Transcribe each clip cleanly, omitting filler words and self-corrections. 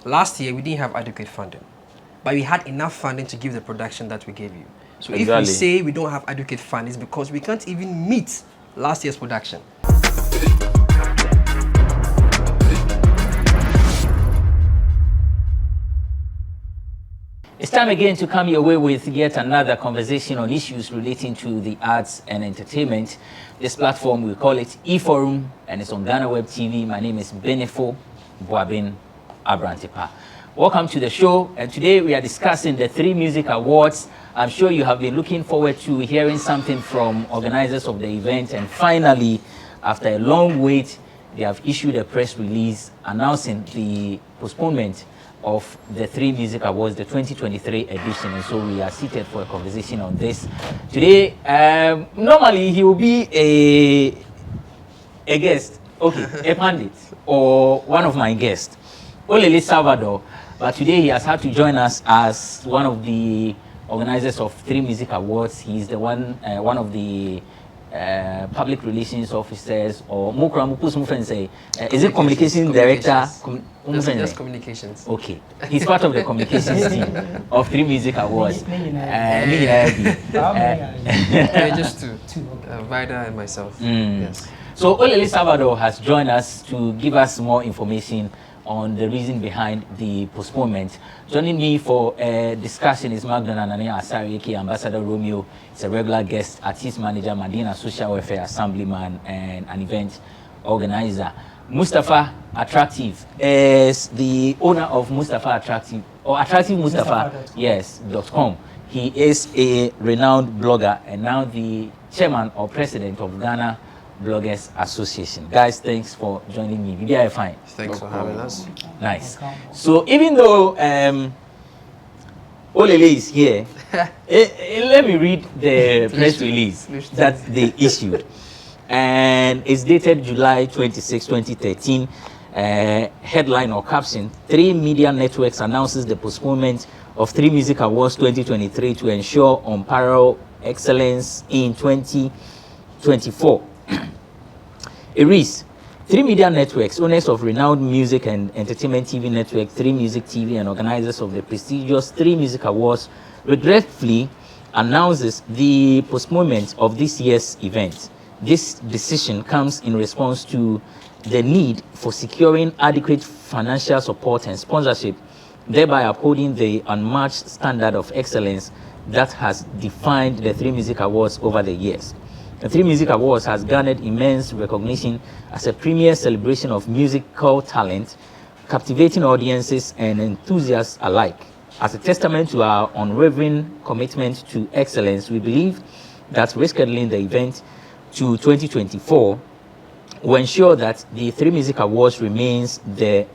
last year we didn't have adequate funding, but we had enough funding to give the production that we gave you. So if we say we don't have adequate funding, it's because we can't even meet last year's production. It's time again to come your way with yet another conversation on issues relating to the arts and entertainment. This platform, we call it eForum, and it's on GhanaWeb TV. My name is Benefo Buabeng, Abrantepa. Welcome to the show, and today we are discussing the 3Music Awards. I'm sure you have been looking forward to hearing something from organizers of the event, and finally, after a long wait, they have issued a press release announcing the postponement of the 3Music Awards, the 2023 edition, and so we are seated for a conversation on this. Today, normally he will be a guest, okay, a pundit, or one of my guests, Olele Salvador, but today he has had to join us as one of the organizers of 3Music Awards. He's the one of the public relations officers, or is it communications director? Just communications. Okay, he's part of the communications team of 3Music Awards. Just two, Vida and myself. Yes. So Olele Salvador has joined us to give us more information on the reason behind the postponement. Joining me for a discussion is Magdalena Nania Asari, Ambassador Romeo. It's a regular guest, artist manager, Medina Social Welfare Assemblyman, and an event organizer. Mustafa Attractive is the owner of Mustafa Attractive, or Attractive Mustafa, yes, .com. He is a renowned blogger and now the chairman or president of Ghana Bloggers Association. Guys, thanks for joining me. Maybe I fine. Thanks for having us. Nice. So even though Olele is here, let me read the press release that they issued. And it's dated July 26, 2013. Headline or caption: 3 media networks announces the postponement of 3Music Awards 2023 to ensure unparalleled excellence in 2024. It reads: 3 media networks, owners of renowned music and entertainment TV network 3Music TV and organizers of the prestigious 3Music Awards, regretfully announces the postponement of this year's event. This decision comes in response to the need for securing adequate financial support and sponsorship, thereby upholding the unmatched standard of excellence that has defined the 3Music Awards over the years. The 3Music Awards has garnered immense recognition as a premier celebration of musical talent, captivating audiences and enthusiasts alike. As a testament to our unwavering commitment to excellence, we believe that rescheduling the event to 2024 will ensure that the 3Music Awards remains the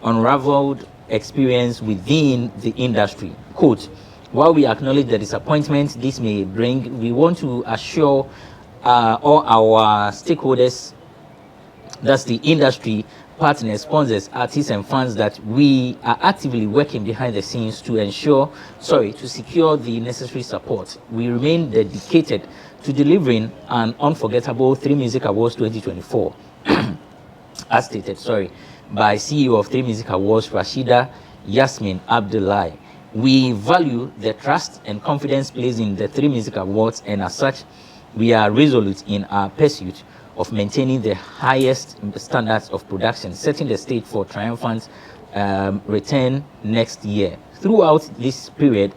unraveled experience within the industry. Quote: while we acknowledge the disappointment this may bring, we want to assure all our stakeholders, that's the industry, partners, sponsors, artists, and fans, that we are actively working behind the scenes to secure the necessary support. We remain dedicated to delivering an unforgettable 3Music Awards 2024, as stated, by CEO of 3Music Awards, Rashida Yasmin Abdullai. We value the trust and confidence placed in the 3Music Awards, and as such, we are resolute in our pursuit of maintaining the highest standards of production, setting the stage for triumphant return next year. Throughout this period,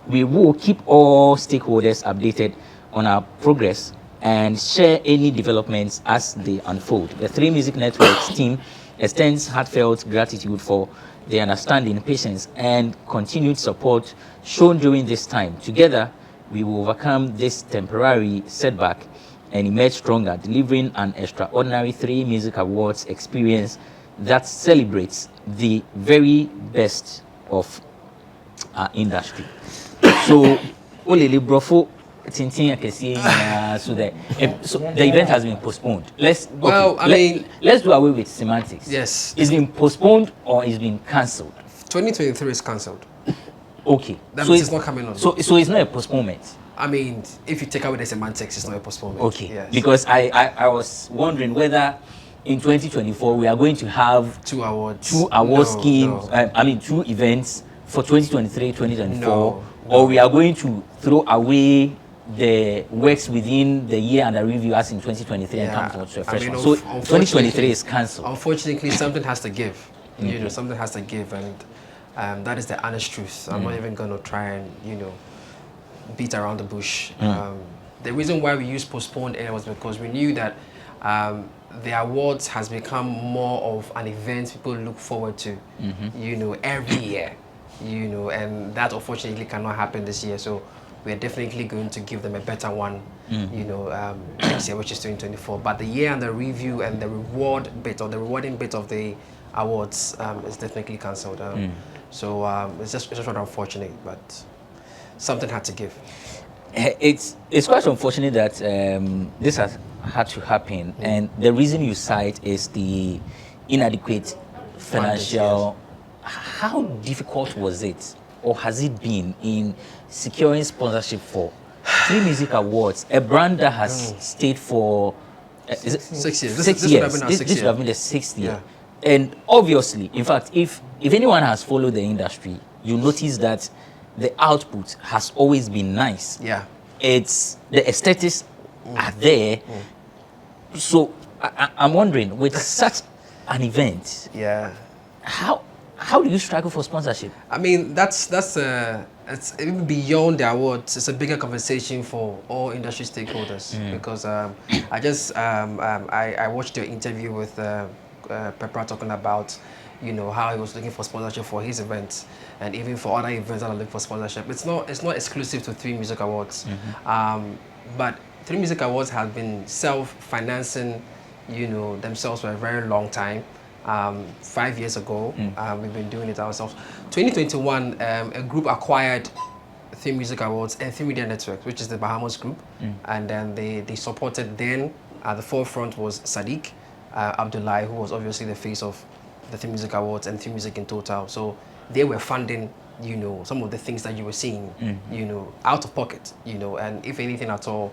we will keep all stakeholders updated on our progress and share any developments as they unfold. The 3Music Networks team extends heartfelt gratitude for the understanding, patience, and continued support shown during this time. Together, we will overcome this temporary setback and emerge stronger, delivering an extraordinary 3Music Awards experience that celebrates the very best of our industry. So, Olele Brofo, so the event has been postponed. Let's do away with semantics. Yes. It's been postponed or it's been cancelled? 2023 is cancelled. Okay. That means it's not coming on. So it's not a postponement. I mean, if you take away the semantics, it's not a postponement. Okay. Yes. Because I was wondering whether in 2024 we are going to have two award schemes. I mean, 2 events for 2023, 2024, No. or we are going to throw away the works within the year under review as in 2023 and come to a fresh one. So 2023 is cancelled. Unfortunately, something has to give. You know, something has to give, and that is the honest truth. I'm not even going to try and, you know, beat around the bush. The reason why we used postponed air was because we knew that the awards has become more of an event people look forward to, you know, every year, you know, and that unfortunately cannot happen this year. So we're definitely going to give them a better one, you know, next year, which is 2024. But the year and the review and the reward bit or the rewarding bit of the awards is definitely cancelled. So it's just rather unfortunate, but something had to give. It's quite unfortunate that this has had to happen, and the reason you cite is the inadequate financial. How difficult was it, or has it been, in securing sponsorship for 3Music Awards, a brand that has stayed for 6 years? 6 years. This would have been the 6th year. And obviously, in fact, if anyone has followed the industry, you notice that the output has always been nice. Yeah. It's the aesthetics are there. So I'm wondering, with such an event, how do you struggle for sponsorship? I mean, that's it's even beyond the awards. It's a bigger conversation for all industry stakeholders because I watched your interview with Pepper talking about, you know, how he was looking for sponsorship for his events and even for other events that are looking for sponsorship. It's not exclusive to 3Music Awards, but 3Music Awards have been self-financing, you know, themselves for a very long time. 5 years ago, we've been doing it ourselves. 2021, a group acquired 3Music Awards and 3Media Network, which is the Bahamas group, and then they supported. Then at the forefront was Sadiq Abdullai, who was obviously the face of the 3Music Awards and 3Music in total. So they were funding, you know, some of the things that you were seeing, you know, out of pocket, you know, and if anything at all,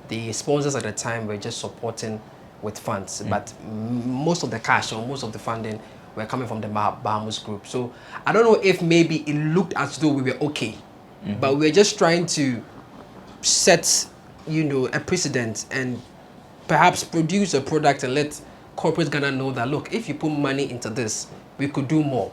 the sponsors at the time were just supporting with funds, but most of the cash or most of the funding were coming from the Bahamas group. So I don't know if maybe it looked as though we were okay, but we're just trying to set, you know, a precedent and perhaps produce a product and let corporate Ghana know that, look, if you put money into this, we could do more,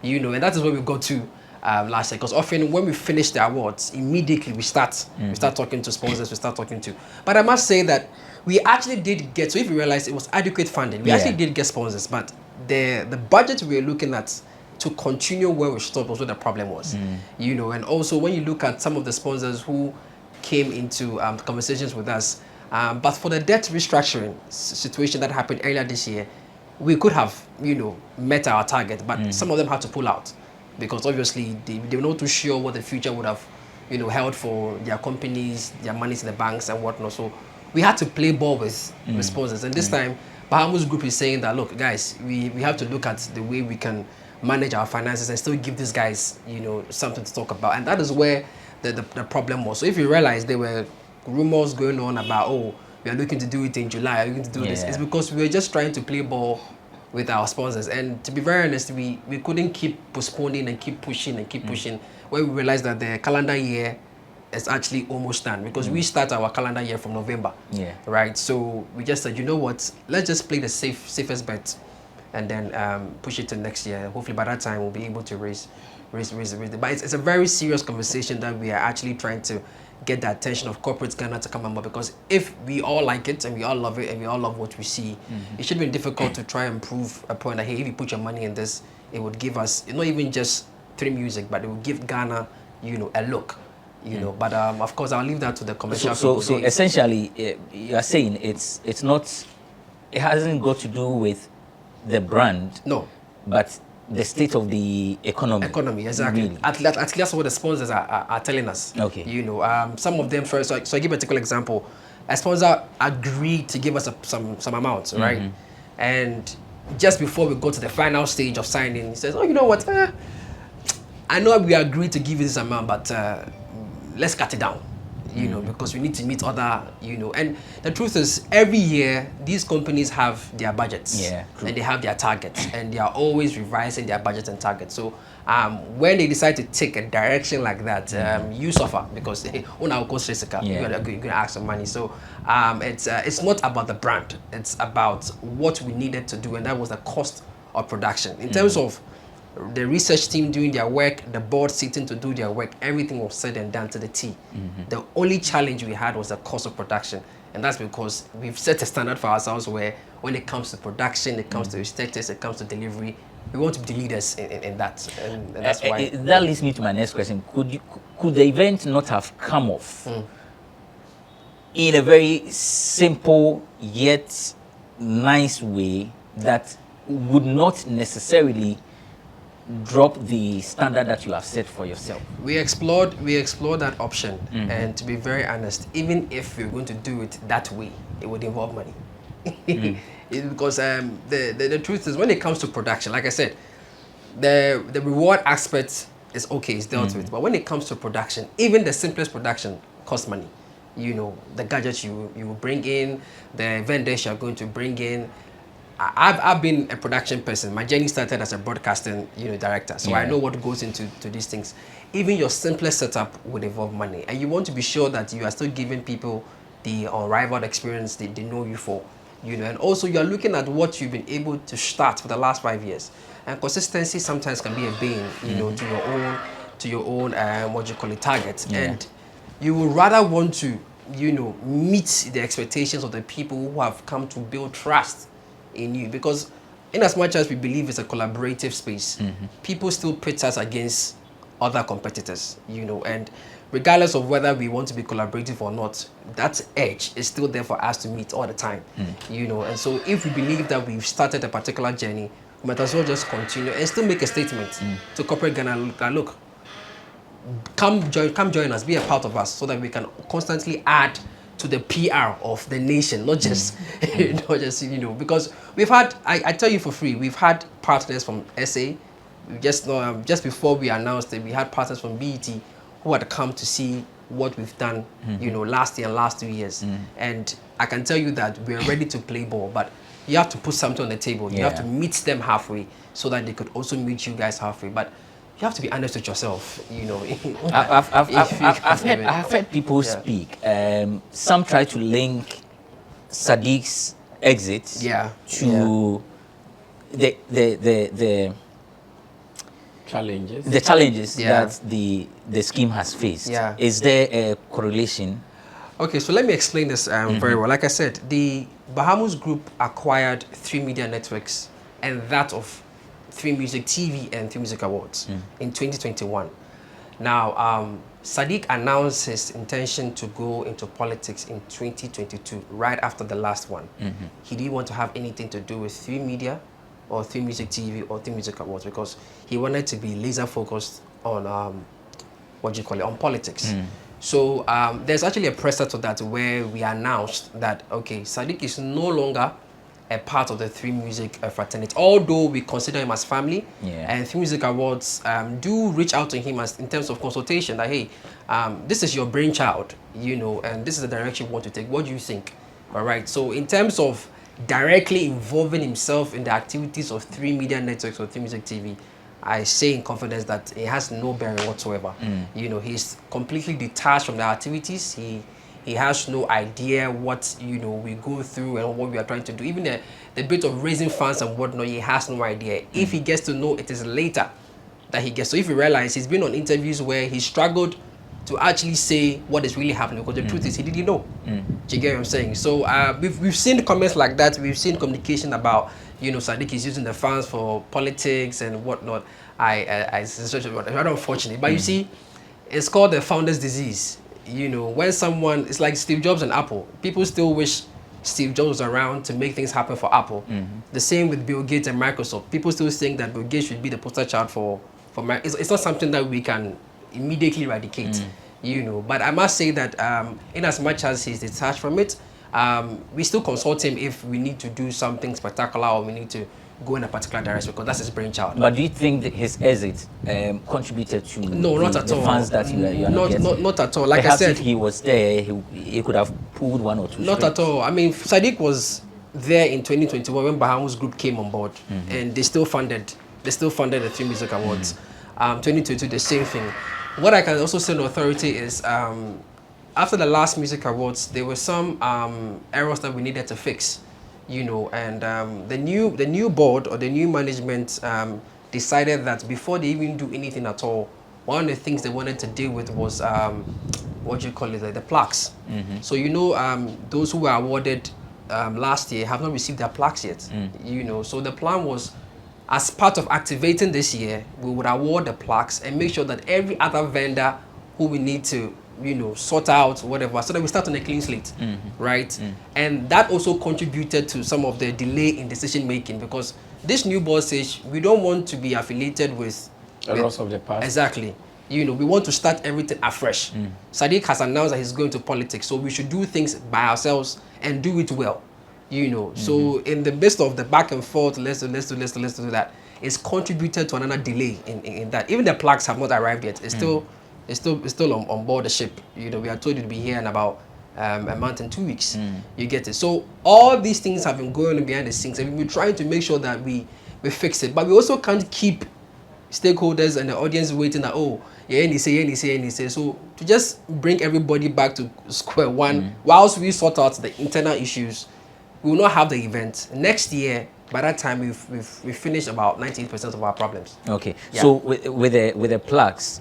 you know, and that is where we got to last year. Because often when we finish the awards, immediately we start talking to sponsors, we start talking to. But I must say that we actually did get, so if you realize it was adequate funding, we actually did get sponsors, but the budget we were looking at to continue where we stopped was what the problem was, you know, and also when you look at some of the sponsors who came into conversations with us, but for the debt restructuring situation that happened earlier this year, we could have, you know, met our target, but some of them had to pull out because obviously they were not too sure what the future would have, you know, held for their companies, their monies in the banks and whatnot. So we had to play ball with sponsors. And this time, Bahamas Group is saying that, look, guys, we have to look at the way we can manage our finances and still give these guys, you know, something to talk about. And that is where the problem was. So if you realize there were rumors going on about, oh, we are looking to do it in July, we're going to do this, it's because we were just trying to play ball with our sponsors. And to be very honest, we couldn't keep postponing and keep pushing and keep pushing when we realized that the calendar year is actually almost done because we start our calendar year from November, right? So we just said, you know what, let's just play the safest bet and then push it to next year. Hopefully by that time we'll be able to raise it. But it's a very serious conversation that we are actually trying to get the attention of corporate Ghana to come on board, because if we all like it and we all love it and we all love what we see, it should be difficult to try and prove a point that, hey, if you put your money in this, it would give us, not even just 3Music, but it would give Ghana, you know, a look. You know, but of course I'll leave that to the commercial people. So essentially, you are saying it's not, it hasn't got to do with the brand, no, but the state of the economy. Economy, exactly. Really? At least that's what the sponsors are telling us. Okay. You know, some of them. So I give a typical example. A sponsor agreed to give us some amount, right? And just before we go to the final stage of signing, he says, "Oh, you know what? I know we agreed to give you this amount, but let's cut it down." you know, because we need to meet other, you know, and the truth is every year these companies have their budgets and they have their targets and they are always revising their budgets and targets. So when they decide to take a direction like that, you suffer because you're going to ask for money. So it's not about the brand, it's about what we needed to do, and that was the cost of production. In terms of the research team doing their work, the board sitting to do their work, everything was said and done to the T. The only challenge we had was the cost of production, and that's because we've set a standard for ourselves where when it comes to production, it comes to aesthetics, it comes to delivery, we want to be the leaders in that, and that's why. That leads me to my next question. Could the event not have come off in a very simple yet nice way that would not necessarily drop the standard that you have set for yourself? We explored that option, and to be very honest, even if we're going to do it that way, it would involve money. Because the truth is, when it comes to production, like I said, the reward aspect is okay, it's dealt with, but when it comes to production, even the simplest production costs money. You know, the gadgets you bring in, the vendors you're going to bring in. I've been a production person. My journey started as a broadcasting, director, so I know what goes into these things. Even your simplest setup would involve money, and you want to be sure that you are still giving people the unrivaled experience they know you for, and also you are looking at what you've been able to start for the last 5 years, and consistency sometimes can be a bane, to your own targets, and you would rather want to meet the expectations of the people who have come to build trust in you, because in as much as we believe it's a collaborative space, people still pit us against other competitors, and regardless of whether we want to be collaborative or not, that edge is still there for us to meet all the time, and so if we believe that we've started a particular journey, we might as well just continue and still make a statement to corporate Ghana, look, come join us, be a part of us, so that we can constantly add to the PR of the nation, not just, because we've had, I tell you for free, we've had partners from SA. We just before we announced it, we had partners from BET who had come to see what we've done, last year and last 2 years. And I can tell you that we're ready to play ball, but you have to put something on the table. You have to meet them halfway so that they could also meet you guys halfway. But you have to be honest with yourself, I've heard people speak. Some try to link Sadiq's exit to the challenges that the scheme has faced. Is there a correlation? Okay, so let me explain this very well. Like I said, the Bahamas Group acquired 3 media networks, and that of 3Music TV and 3Music Awards in 2021. Now, Sadiq announced his intention to go into politics in 2022, right after the last one. He didn't want to have anything to do with 3Media or 3Music TV or 3Music Awards, because he wanted to be laser focused on on politics. So there's actually a presser to that where we announced that, okay, Sadiq is no longer a part of the 3Music fraternity, although we consider him as family, and 3Music Awards do reach out to him in terms of consultation that, hey, this is your brainchild, and this is the direction you want to take. What do you think? All right. So in terms of directly involving himself in the activities of 3 media networks or 3Music TV, I say in confidence that it has no bearing whatsoever. He's completely detached from the activities. He has no idea what we go through and what we are trying to do. Even the bit of raising funds and whatnot, he has no idea. If he gets to know, it is later that he gets. So if you realize, he's been on interviews where he struggled to actually say what is really happening, because the truth is he didn't know. Do you get what I'm saying? So we've seen comments like that. We've seen communication about Sadiq is using the funds for politics and whatnot. It's rather unfortunate, but you see, it's called the founder's disease. When someone, it's like Steve Jobs and Apple. People still wish Steve Jobs was around to make things happen for Apple. The same with Bill Gates and Microsoft. People still think that Bill Gates should be the poster child for Microsoft. It's not something that we can immediately eradicate, But I must say that in as much as he's detached from it, we still consult him if we need to do something spectacular or we need to go in a particular direction because that's his brainchild. But do you think that his exit contributed to not at the all. funds that you are not getting? Not at all. Like Perhaps I said, if he was there, he could have pulled one or two. Not strings. at all. I mean, Sadiq was there in 2021 when Bahamas Group came on board, and they still funded the 3Music Awards. 2022, the same thing. What I can also say in authority is, after the last Music Awards, there were some errors that we needed to fix, you know, and the new board or the new management decided that before they even do anything at all, one of the things they wanted to deal with was what do you call it, the plaques. So you know, those who were awarded last year have not received their plaques yet. You know, so the plan was, as part of activating this year, we would award the plaques and make sure that every other vendor who we need to, you know, sort out whatever, so that we start on a clean slate, right? And that also contributed to some of the delay in decision making, because this new board says we don't want to be affiliated with errors of the past. Exactly. You know, we want to start everything afresh. Sadiq has announced that he's going to politics, so we should do things by ourselves and do it well. You know, so in the midst of the back and forth, let's do that, it's contributed to another delay in that. Even the plaques have not arrived yet. It's still on board the ship. You know, we are told to be here in about a month and 2 weeks. You get it. So all these things have been going on behind the scenes, and we're trying to make sure that we fix it. But we also can't keep stakeholders and the audience waiting that, oh, yeah, say. So to just bring everybody back to square one, whilst we sort out the internal issues, we will not have the event next year. By that time, we've finished about 98% of our problems. Okay. Yeah. So with the plaques,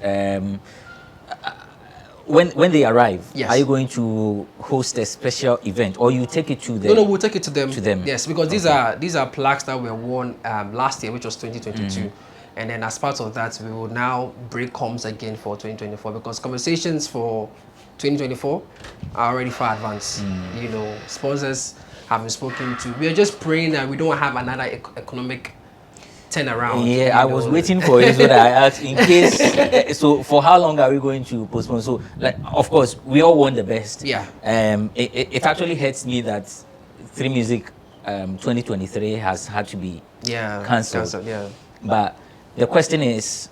when they arrive, Yes. are you going to host a special event, or you take it to them? No, we'll take it to them. To them. Yes, because these are plaques that were won last year, which was 2022. And then as part of that, we will now break comms again for 2024, because conversations for 2024 are already far advanced. You know, sponsors have been spoken to. We are just praying that we don't have another economic turnaround. Yeah, I was waiting for it so that I asked in case. So for how long are we going to postpone? So, like, of course, we all want the best. Yeah. It actually hurts me that 3Music 2023 has had to be cancelled. Yeah. But the question is,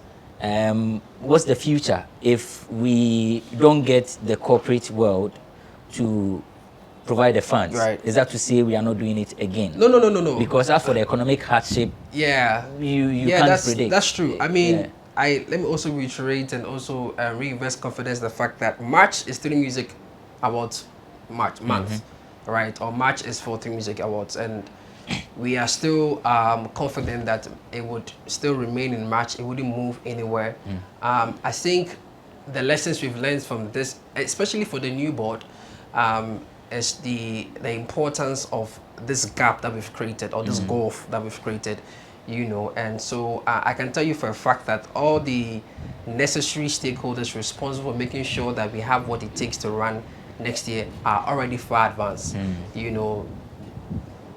what's the future if we don't get the corporate world to provide the funds? Right. Is that to say we are not doing it again? No. Because as for the economic hardship, you can't predict. That's true. I mean, let me also reiterate and also reinvest confidence in the fact that March is 3Music Awards month, right? Or March is for 3Music Awards, and we are still confident that it would still remain in March. It wouldn't move anywhere. I think the lessons we've learned from this, especially for the new board, is the importance of this gap that we've created, or this gulf that we've created, you know. And so I can tell you for a fact that all the necessary stakeholders responsible for making sure that we have what it takes to run next year are already far advanced. You know,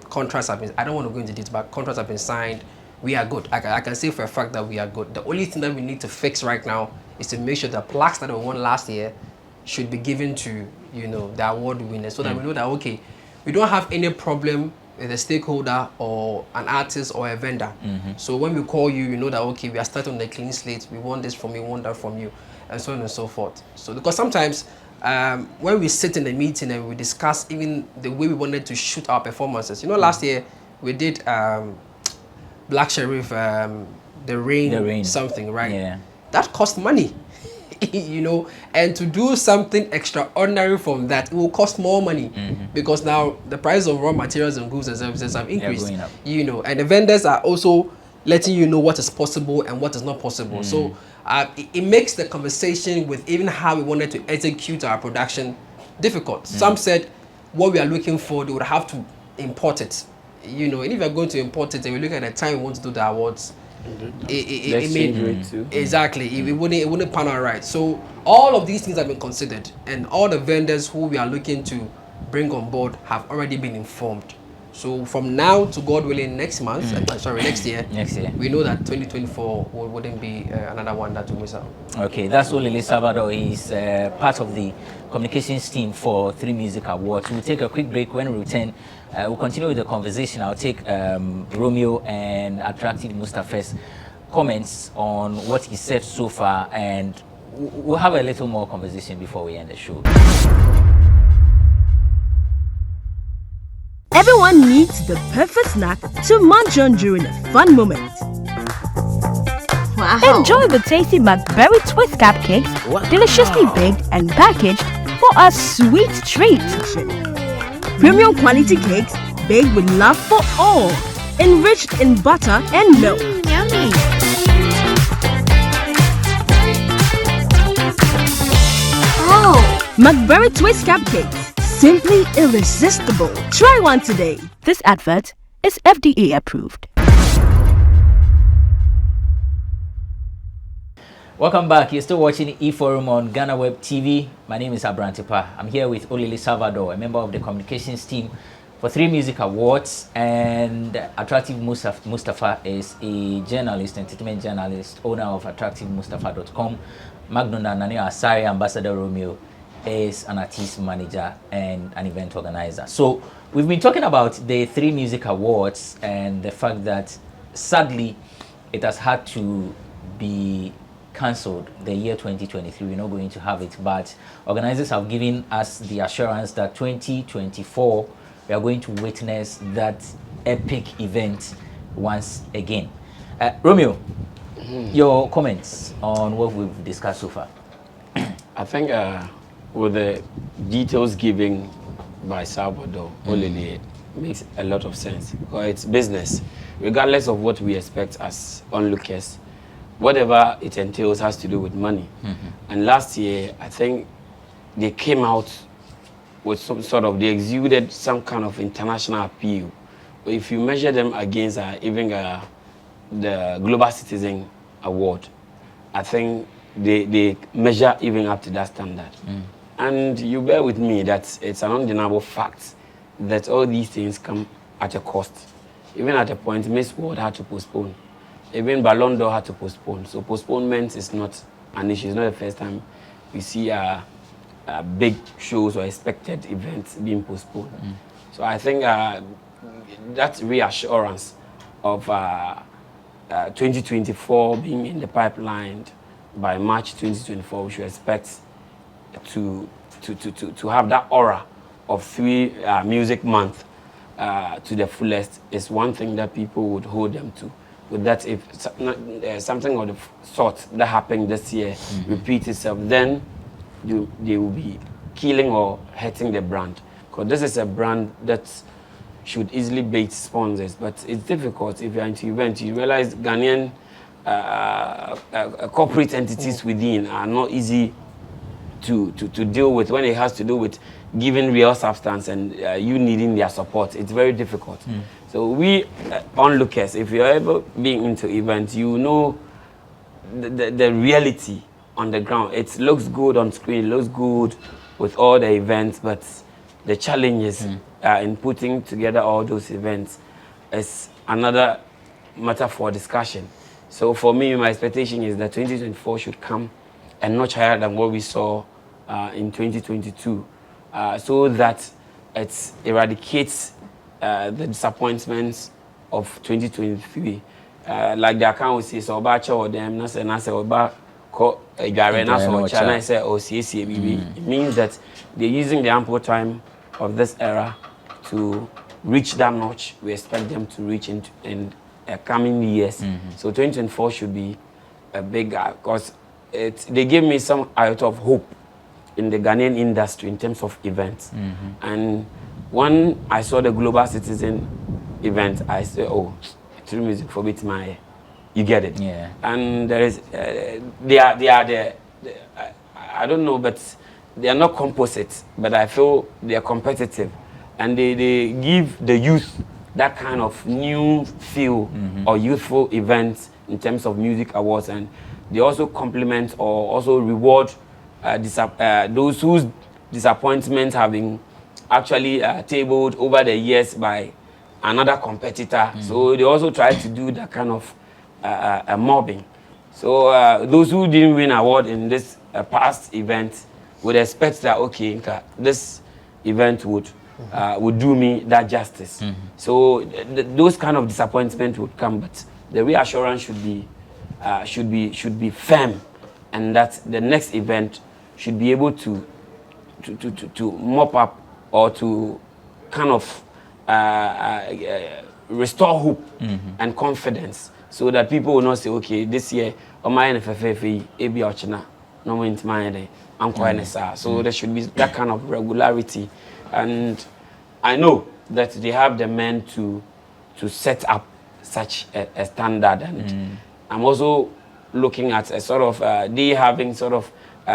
contracts have been, I don't want to go into detail, but contracts have been signed. We are good. I can say for a fact that we are good. The only thing that we need to fix right now is to make sure the plaques that we won last year should be given to, you know, the award winners, so that we know that, okay, we don't have any problem with a stakeholder or an artist or a vendor. So when we call you, you know that, okay, we are starting on a clean slate, we want this from you, we want that from you, and so on and so forth. So because sometimes when we sit in a meeting and we discuss even the way we wanted to shoot our performances, you know, last year we did Black Sheriff, the rain something, right? Yeah. That cost money. You know, and to do something extraordinary from that, it will cost more money, because now the price of raw materials and goods and services have increased. Going up. You know, and the vendors are also letting you know what is possible and what is not possible. So it makes the conversation with even how we wanted to execute our production difficult. Some said what we are looking for, they would have to import it. You know, and if you're going to import it and we look at the time we want to do the awards, exactly, it wouldn't pan out right. So all of these things have been considered, and all the vendors who we are looking to bring on board have already been informed. So from now to God willing next month, next year, we know that 2024 wouldn't be another one that we miss out. Okay, that's Olele Salvador. He's part of the communications team for 3Music Awards. We'll take a quick break. When we return, we'll continue with the conversation. I'll take Romeo and Attractive Mustafa's comments on what he said so far, and we'll have a little more conversation before we end the show. Everyone needs the perfect snack to munch on during a fun moment. Wow. Enjoy the tasty McBerry Twist cupcakes, deliciously baked and packaged for a sweet treat. Premium quality cakes baked with love for all, enriched in butter and milk. Yummy. Oh, McBerry Twist cupcakes. Simply irresistible. Try one today. This advert is FDA approved. Welcome back. You're still watching eForum on GhanaWeb TV. My name is Abrantepa. I'm here with Olele Salvador, a member of the communications team for 3Music Awards, and Attractive Mustafa is a journalist, entertainment journalist, owner of AttractiveMustafa.com. Magnuna Nani Asari, Ambassador Romeo is an artist manager and an event organizer. So we've been talking about the 3Music Awards and the fact that sadly it has had to be cancelled the year 2023. We're not going to have it, but organizers have given us the assurance that 2024 we are going to witness that epic event once again. Romeo, your comments on what we've discussed so far? I think with the details given by Salvador Olele, makes a lot of sense because it's business. Regardless of what we expect as onlookers, whatever it entails has to do with money. And last year, I think they came out with some sort of, they exuded some kind of international appeal. But if you measure them against even the Global Citizen Award, I think they measure even up to that standard. And you bear with me that it's an undeniable fact that all these things come at a cost. Even at a point, Miss World had to postpone. Even Ballon d'Or had to postpone. So postponement is not an issue. It's not the first time we see big shows or expected events being postponed. So I think that reassurance of 2024 being in the pipeline by March 2024, we should expect to have that aura of 3 Music Month to the fullest is one thing that people would hold them to. With that, if something of the sort that happened this year repeats itself, then they will be killing or hurting the brand. Because this is a brand that should easily bait sponsors, but it's difficult if you're into events. You realize Ghanaian corporate entities within are not easy to deal with when it has to do with giving real substance and you needing their support. It's very difficult. So we onlookers, if you're ever being into events, you know the reality on the ground. It looks good on screen, it looks good with all the events, but the challenges in putting together all those events is another matter for discussion. So for me, my expectation is that 2024 should come a notch higher than what we saw in 2022, so that it eradicates the disappointments of 2023. Like the account will say, so about or them, not say about it means that they're using the ample time of this era to reach that notch we expect them to reach in coming years. So 2024 should be a big, because they gave me some iota of hope in the Ghanaian industry in terms of events. And when I saw the Global Citizen event, I said, oh, 3Music for bit my, you get it. And there is, they are the I don't know, but they are not composite, but I feel they are competitive. And they give the youth that kind of new feel or youthful events in terms of music awards. And they also complement or also reward those whose disappointments have been actually tabled over the years by another competitor. So they also try to do that kind of mobbing. So those who didn't win award in this past event would expect that, okay, this event would do me that justice. So those kind of disappointment would come, but the reassurance should be firm, and that the next event should be able to mop up or to kind of restore hope and confidence, so that people will not say, okay, this year so there should be that kind of regularity. And I know that they have the men to set up such a standard. And I'm also looking at a sort of they having sort of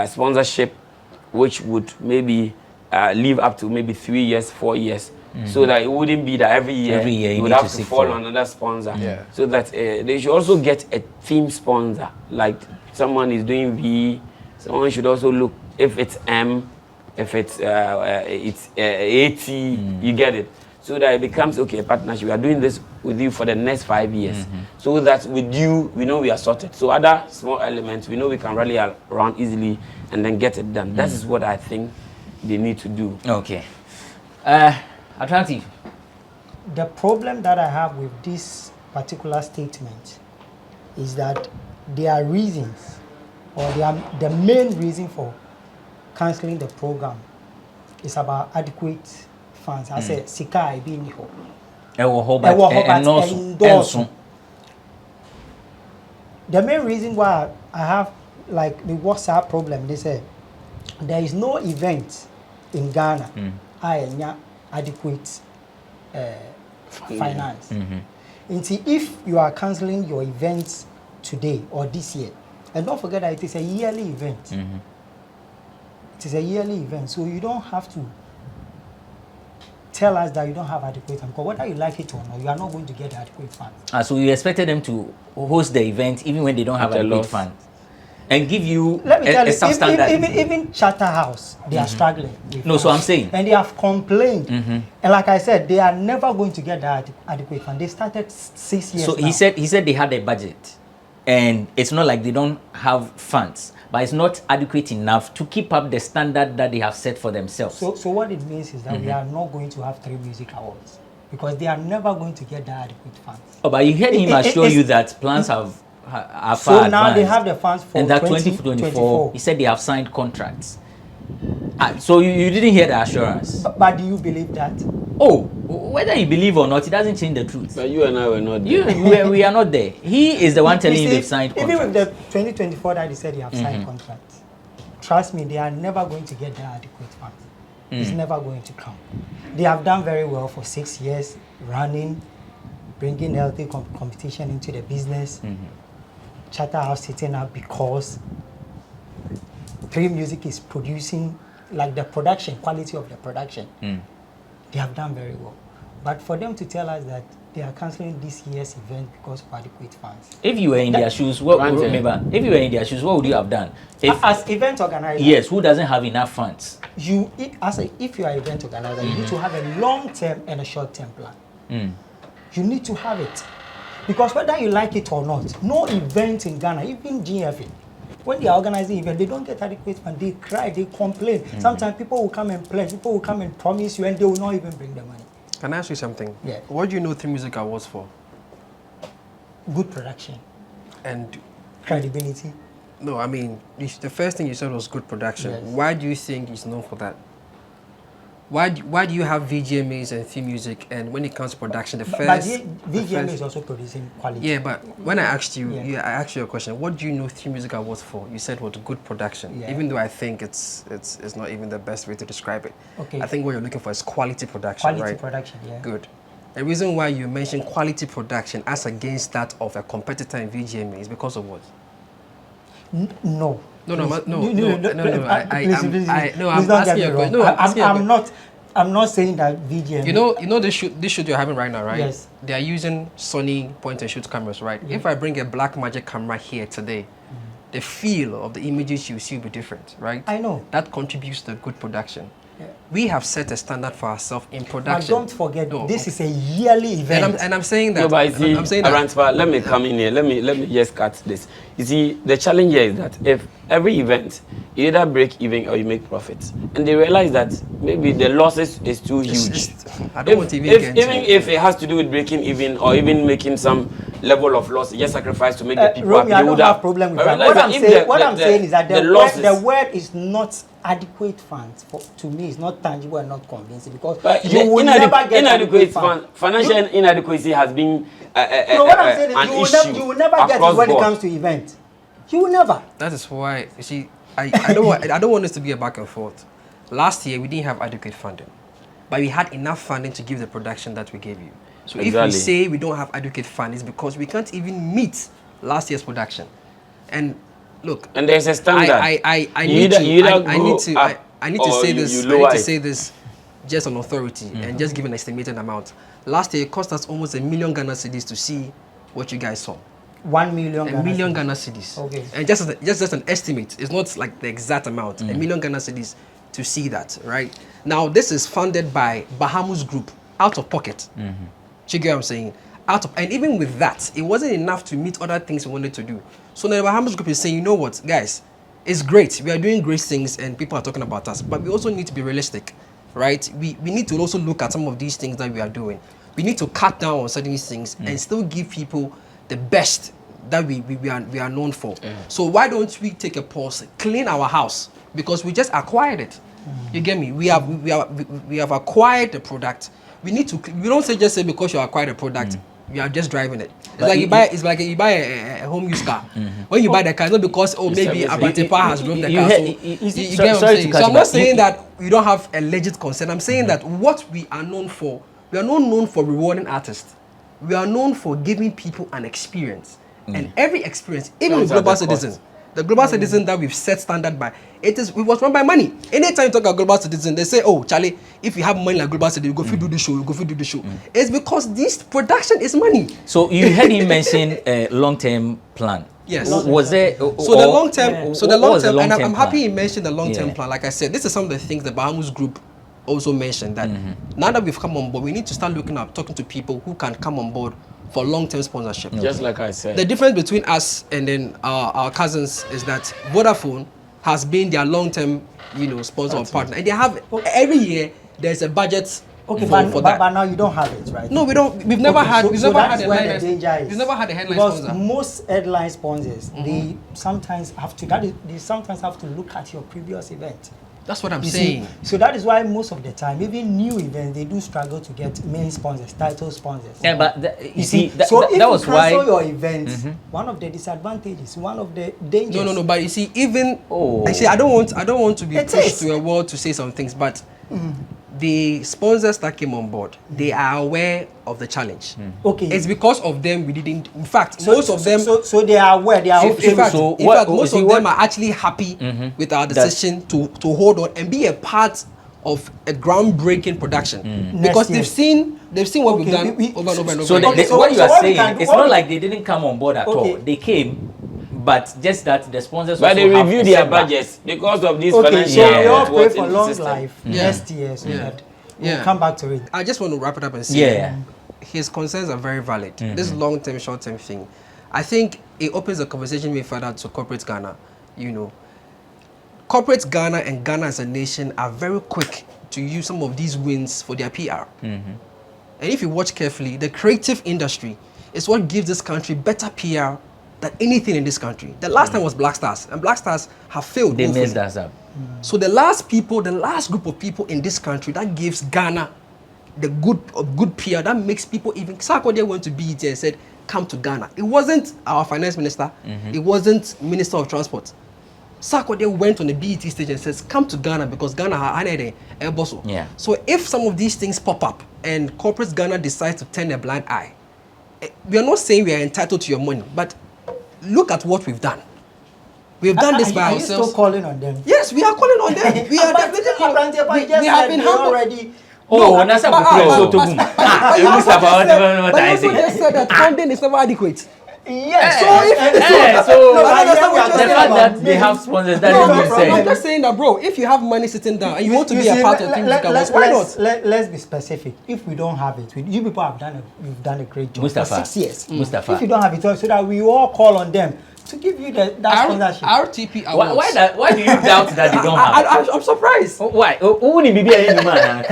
sponsorship which would maybe live up to maybe 3 years, 4 years, so that it wouldn't be that every year you would have to fall on another sponsor. So that they should also get a team sponsor, like someone is doing V, someone should also look if it's M, if it's AT, you get it. So that it becomes, okay, a partnership. We are doing this with you for the next 5 years. So that with you, we know we are sorted. So other small elements, we know we can rally around easily and then get it done. That is what I think they need to do. Okay. Attractive. The problem that I have with this particular statement is that there are reasons, or the main reason for cancelling the program is about adequate funds. I said, Sika I be in ho. The main reason why I have like the WhatsApp problem, they say there is no event in Ghana I have adequate finance. And see, if you are cancelling your events today or this year, and don't forget that it is a yearly event. It is a yearly event, so you don't have to tell us that you don't have adequate funds, because whether you like it or not, you are not going to get adequate funds. So you expected them to host the event even when they don't have adequate funds, and give you Let me tell you, substandard. even Charterhouse, they are struggling. No, so I'm saying, and they have complained, and like I said, they are never going to get that adequate fund. They started 6 years. So now. he said they had a budget, and it's not like they don't have funds, but it's not adequate enough to keep up the standard that they have set for themselves. So what it means is that we are not going to have 3Music Awards, because they are never going to get that adequate funds. Oh, but you heard him assure you that plans are far so now advanced, they have the funds for and that 2024. he said they have signed contracts. So you didn't hear the assurance. But do you believe that? Oh, whether you believe or not, it doesn't change the truth. But you and I were not there. We are not there. He is the one telling you they've signed contracts. Even with the 2024 that they said they have signed contracts, trust me, they are never going to get their adequate funds. It's never going to come. They have done very well for 6 years, running, bringing healthy competition into the business. Charterhouse sitting up because 3Music is producing, like the production, quality of the production. They have done very well. But for them to tell us that they are cancelling this year's event because of adequate funds. If you were in their shoes, what would you have done? As event organizer, yes, who doesn't have enough funds? if you are an event organizer, you need to have a long-term and a short-term plan. You need to have it. Because whether you like it or not, no event in Ghana, even GFA, when they are organizing events, they don't get adequate funds. They cry, they complain. Sometimes people will come and pledge, people will come and promise you, and they will not even bring the money. Can I ask you something? Yeah. What do you know 3Music Awards for? Good production. And Credibility. no, I mean, the first thing you said was good production. Yes. Why do you think it's known for that? Why do you have VGMAs and 3Music, and when it comes to production, But VGMA is also producing quality. Yeah, but when I asked you, Yeah. I asked you a question. What do you know 3Music Awards for? You said what good production. Yeah. Even though I think it's not even the best way to describe it. Okay. I think what you're looking for is quality production, Quality right? production, yeah. Good. The reason why you mention quality production as against that of a competitor in VGMA is because of what? No. No. I'm asking you a question. No, I'm not saying that VGMA. You know this shoot you're having right now, right? Yes. They are using Sony point and shoot cameras, right? Yeah. If I bring a Blackmagic camera here today, the feel of the images you see will be different, right? I know. That contributes to good production. Yeah. we have set a standard for ourselves in production. But don't forget, this is a yearly event. And I'm saying that. No, but see, I'm saying that. Abrantepa, let me come in here. Let me just cut this. You see, the challenge here is that if every event, you either break even or you make profits, and they realize that maybe the losses is too huge. I don't want to even if it has to do with breaking even or even making some level of loss, just sacrifice to make the people happy. I don't have problem with that. What I'm saying is that the word is not adequate funds. To me, it's not tangible and not convincing because you will never get inadequate funds. Financial inadequacy has been what I'm saying is you will never get it when it comes to events. You will never. That is why, you see, I don't want this to be a back and forth. Last year, we didn't have adequate funding, but we had enough funding to give the production that we gave you. So if we say we don't have adequate funding, it's because we can't even meet last year's production. And look, and there's a standard. I need to say this just on authority and just give an estimated amount. Last year, it cost us almost 1 million Ghana cedis to see what you guys saw. 1 million. 1 million Ghana cedis. Okay. And just an estimate. It's not like the exact amount. 1 million Ghana cedis to see that, right? Now, this is funded by Bahamas Group out of pocket. You get what I'm saying? And even with that, it wasn't enough to meet other things we wanted to do. So the Bahamas Group is saying, you know what, guys, it's great. We are doing great things and people are talking about us, but we also need to be realistic, right? We need to also look at some of these things that we are doing. We need to cut down on certain things and still give people the best that we are known for. So why don't we take a pause, clean our house, because we just acquired it. You get me? We have acquired the product. We don't just say because you acquired a product, you are just driving it. It's like you buy a home use car. When you buy the car, not because maybe Abrantepa has drove the car. You get what I'm saying? So I'm not saying that we don't have a legit concern. I'm saying that what we are known for, we are not known for rewarding artists. We are known for giving people an experience. And every experience, even with Global Citizen, the Global Citizen that we've set standard by, it was run by money. Anytime you talk about Global Citizen, they say, oh, Charlie, if you have money like Global Citizen, you go do the show, you go do the show. It's because this production is money. So you heard him mention a long-term plan. Yes. Was there? So the long-term, and I'm happy he mentioned the long-term plan. Like I said, this is some of the things the Bahamas Group also mentioned, that now that we've come on board, we need to start talking to people who can come on board for long-term sponsorship. Just like I said. The difference between us and then our cousins is that Vodafone has been their long-term, sponsor or partner. And they have, every year, there's a budget for that. But now you don't have it, right? No, we don't. We've never had a headline sponsor. Because most headline sponsors, they sometimes have to look at your previous event. That's what I'm saying. So that is why most of the time, even new events, they do struggle to get main sponsors, title sponsors. Yeah, but that was why. So if you cancel your event, one of the disadvantages, one of the dangers. No. But you see, I don't want to be pushed to a wall to say some things, but the sponsors that came on board, they are aware of the challenge. Okay. It's because of them we didn't. In fact, most of them. So they are aware. They are okay. In fact, most of them are actually happy with our decision to hold on and be a part of a groundbreaking production because they've seen what we've done over and over and over. So what you are saying, it's not like they didn't come on board at all. They came. But just that the sponsors. But they review their budgets because of this financial. So we all pray for long life next year, so that we'll come back to it. I just want to wrap it up and say his concerns are very valid. This long-term, short-term thing, I think it opens the conversation way further to corporate Ghana. Corporate Ghana and Ghana as a nation are very quick to use some of these wins for their PR. And if you watch carefully, the creative industry is what gives this country better PR than anything in this country. The last time was Black Stars, and Black Stars have failed. They messed us up. So the last group of people in this country that gives Ghana the good PR, that makes people even. Sarkodie went to BET and said, "Come to Ghana." It wasn't our finance minister. It wasn't Minister of Transport. Sarkodie went on the BET stage and says, "Come to Ghana because Ghana had a bosso." So if some of these things pop up and corporate Ghana decides to turn a blind eye, we are not saying we are entitled to your money, but look at what we've done. We've done this by ourselves. Are you still calling on them? Yes, we are calling on them. We are definitely calling. We have been already. But you just said that funding is never adequate. Yes. So fact that they have sponsors, that No, doesn't mean I'm just saying that, bro. If you have money sitting down and you want to be a part of 3Music Awards, why not? Let's be specific. If we don't have it, you people you've done a great job Mustafa. for 6 years. Mustafa. If you don't have it, so that we all call on them to give you that sponsorship. RTP Awards. Why do you doubt that they don't have it? I'm surprised. Why? Who need to be a man?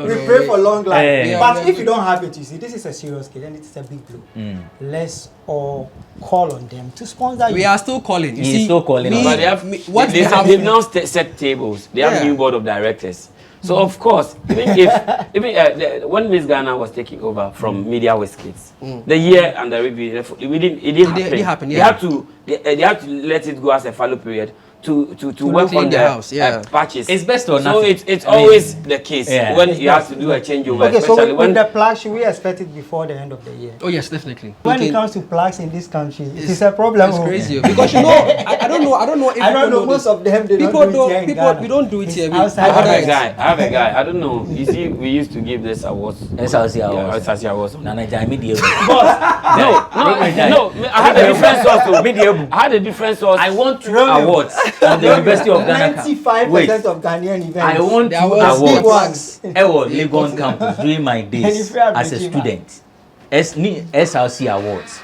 We pray for long life. Yeah. But if you don't have it, you see, this is a serious case and it's a big blow. Let's all call on them to sponsor you. We are still calling. You He's see, still calling. But they have, they've now set tables. They have new board of directors. So of course, when Miss Ghana was taking over from Media West Kids, the year under review, it didn't happen. Yeah. They had to let it go as a fallow period to work on the house. Yeah. patches. It's best or so nothing. it's always the case when you have to do a changeover. Okay, so especially with the plug, should we expect it before the end of the year? Oh yes, definitely. When it comes to plugs in this country, it's a problem. It's crazy because you know, I don't know if I don't know most of them. They people don't do it here in Ghana. we don't do it here. I have a guy. I don't know. You see, we used to give this awards. SLC awards. SLC awards. Nana Jamie No. I had a different source. I had a different source. I want 2 awards from the University of Ghana. 95% of Ghanaian events. I want 2 awards. Legon campus during my days as a student. SLC awards.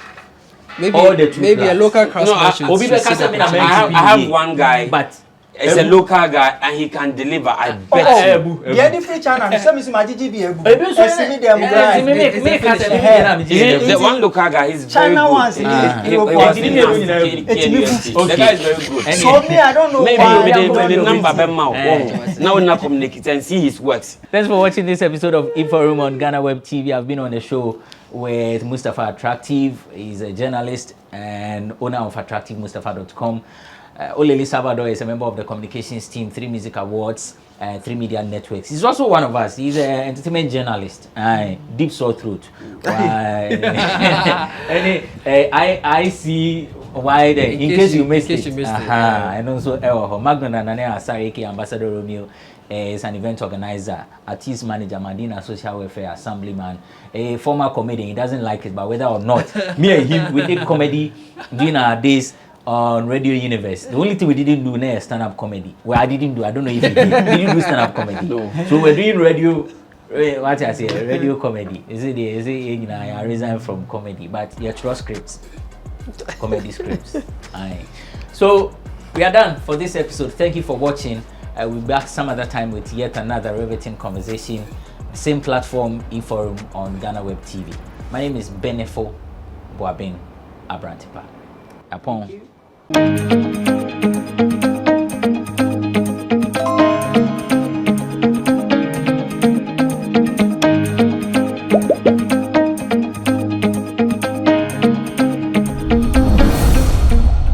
Maybe all the 2 maybe a local craftsman I have one guy, but it's a local guy and he can deliver. I bet you. The different channel. Some is my GGB. The one local guy is very China good. ones. The guy is very good. So me, I don't know maybe the number now we communicate and see his works. Thanks for watching this episode of Inforum on GhanaWeb TV. I've been on the show with Mustafa Attractive. He's a journalist and owner of attractivemustafa.com. Oleli Salvador is a member of the communications team, 3Music Awards, 3 Media Networks. He's also one of us. He's an entertainment journalist. Deep sore throat. I see why in case you missed it. And also, Magna Nane Asariki, Ambassador Romeo, is an event organizer, artist manager, Madina Social Welfare Assemblyman, a former comedian. He doesn't like it, but whether or not, me and him, we did comedy during our days on Radio Universe. The only thing we didn't do is stand-up comedy. Well, I didn't do. I don't know if you did. Did you do stand-up comedy? No. So we're doing radio. What I say? Radio comedy. Is it? I resign from comedy, but yeah, trust scripts, comedy scripts. Aye. So we are done for this episode. Thank you for watching. We'll be back some other time with yet another riveting conversation. Same platform, eForum on GhanaWeb TV. My name is Benefo Buabeng Abrantepa. Upon.